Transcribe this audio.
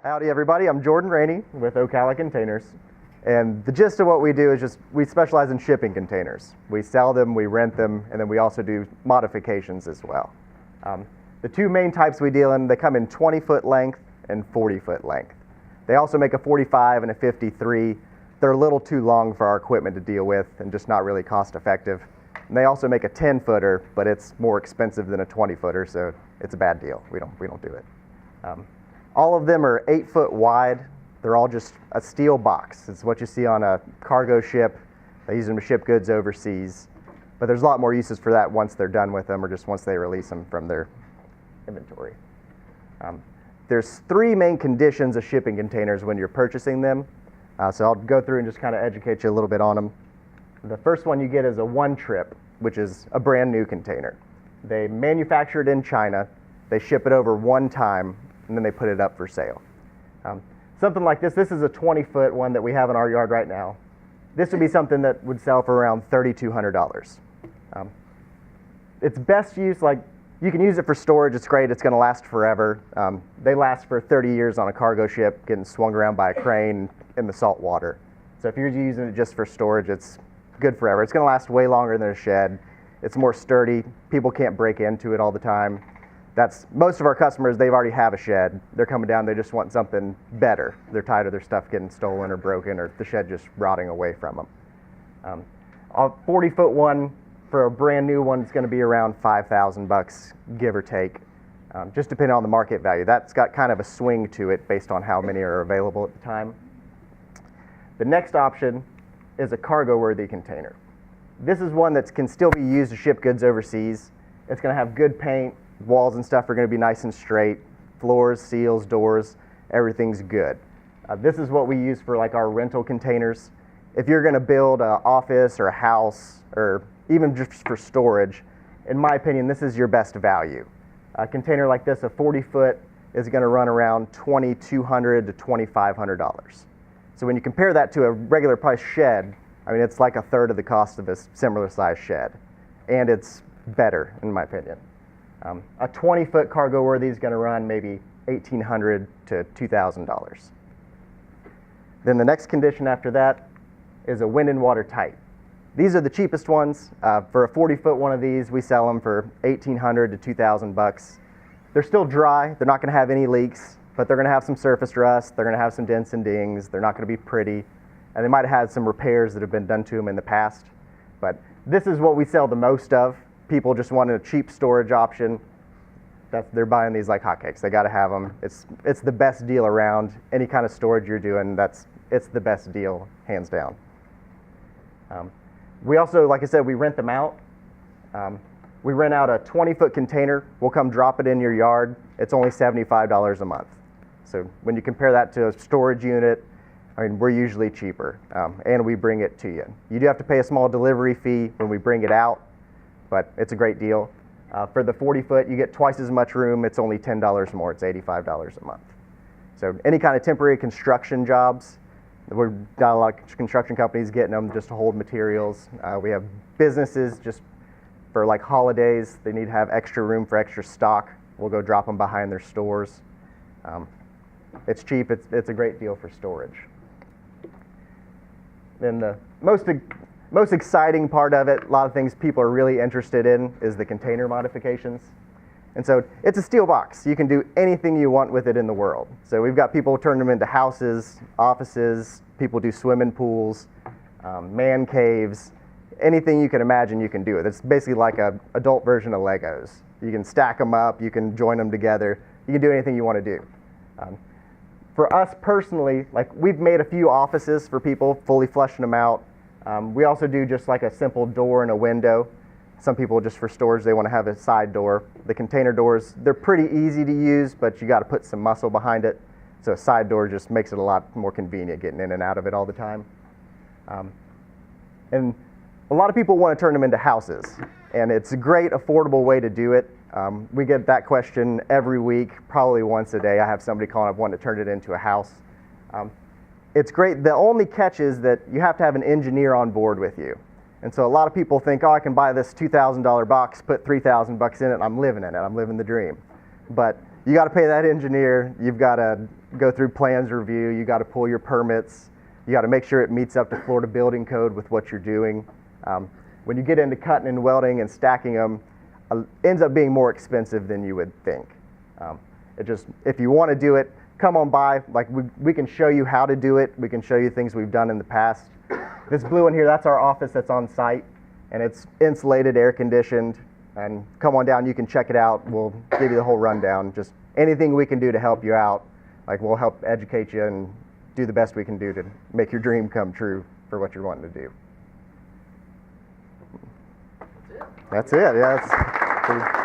Howdy everybody, I'm Jordan Rainey with Ocala Containers. And the gist of what we do is just, we specialize in shipping containers. We sell them, we rent them, and then we also do modifications as well. The two main types we deal in, they come in 20-foot length and 40-foot length. They also make a 45 and a 53. They're a little too long for our equipment to deal with and just not really cost effective. And they also make a 10-footer, but it's more expensive than a 20-footer, so it's a bad deal. We don't do it. All of them are 8 foot wide. They're all just a steel box. It's what you see on a cargo ship. They use them to ship goods overseas. But there's a lot more uses for that once they're done with them or just once they release them from their inventory. There's three main conditions of shipping containers when you're purchasing them. So I'll go through and just kind of educate you a little bit on them. The first one you get is a one trip, which is a brand new container. They manufacture it in China. They ship it over one time, and then they put it up for sale. Something like this is a 20-foot one that we have in our yard right now. This would be something that would sell for around $3,200. Its best use, like, you can use it for storage. It's great. It's going to last forever. They last for 30 years on a cargo ship, getting swung around by a crane in the salt water. So if you're using it just for storage, it's good forever. It's going to last way longer than a shed. It's more sturdy. People can't break into it all the time. Most of our customers, they've already have a shed. They're coming down, they just want something better. They're tired of their stuff getting stolen or broken or the shed just rotting away from them. A 40-foot one for a brand new one is going to be around $5,000, give or take, just depending on the market value. That's got kind of a swing to it based on how many are available at the time. The next option is a cargo-worthy container. This is one that can still be used to ship goods overseas. It's going to have good paint. Walls and stuff are going to be nice and straight. Floors, seals, doors, everything's good. This is what we use for like our rental containers. If you're going to build an office or a house or even just for storage, in my opinion, this is your best value. A container like this, a 40-foot, is going to run around $2,200 to $2,500. So when you compare that to a regular price shed, I mean, it's like a third of the cost of a similar size shed. And it's better, in my opinion. A 20-foot cargo worthy is going to run maybe $1,800 to $2,000. Then the next condition after that is a wind and water tight. These are the cheapest ones. For a 40-foot one of these, we sell them for $1,800 to $2,000. They're still dry. They're not going to have any leaks, but they're going to have some surface rust. They're going to have some dents and dings. They're not going to be pretty, and they might have had some repairs that have been done to them in the past. But this is what we sell the most of. People just want a cheap storage option. They're buying these like hotcakes. They got to have them. It's the best deal around. Any kind of storage you're doing, it's the best deal, hands down. We also, like I said, we rent them out. We rent out a 20-foot container. We'll come drop it in your yard. It's only $75 a month. So when you compare that to a storage unit, I mean, we're usually cheaper, and we bring it to you. You do have to pay a small delivery fee when we bring it out, but it's a great deal. For the 40-foot, you get twice as much room. It's only $10 more. It's $85 a month. So any kind of temporary construction jobs, we've got a lot of construction companies getting them just to hold materials. We have businesses just for like holidays. They need to have extra room for extra stock. We'll go drop them behind their stores. It's cheap. It's a great deal for storage. Then the most exciting part of it, a lot of things people are really interested in, is the container modifications. And so it's a steel box. You can do anything you want with it in the world. So we've got people turn them into houses, offices, people do swimming pools, man caves, anything you can imagine you can do it. It's basically like an adult version of Legos. You can stack them up, you can join them together, you can do anything you want to do. For us personally, like we've made a few offices for people, fully fleshing them out. We also do just like a simple door and a window. Some people just for storage, they want to have a side door. The container doors, they're pretty easy to use, but you got to put some muscle behind it. So a side door just makes it a lot more convenient getting in and out of it all the time. And a lot of people want to turn them into houses, and it's a great affordable way to do it. We get that question every week, probably once a day. I have somebody calling up wanting to turn it into a house. It's great. The only catch is that you have to have an engineer on board with you. And so a lot of people think, oh, I can buy this $2,000 box, put $3,000 in it, and I'm living in it. I'm living the dream. But you got to pay that engineer. You've got to go through plans review, you got to pull your permits, you got to make sure it meets up to Florida building code with what you're doing. When you get into cutting and welding and stacking them, ends up being more expensive than you would think. If you want to do it, come on by. Like we can show you how to do it. We can show you things we've done in the past. This blue one here, that's our office that's on site, and it's insulated, air conditioned. And come on down, you can check it out. We'll give you the whole rundown. Just anything we can do to help you out, like we'll help educate you and do the best we can do to make your dream come true for what you're wanting to do. That's it. Yeah.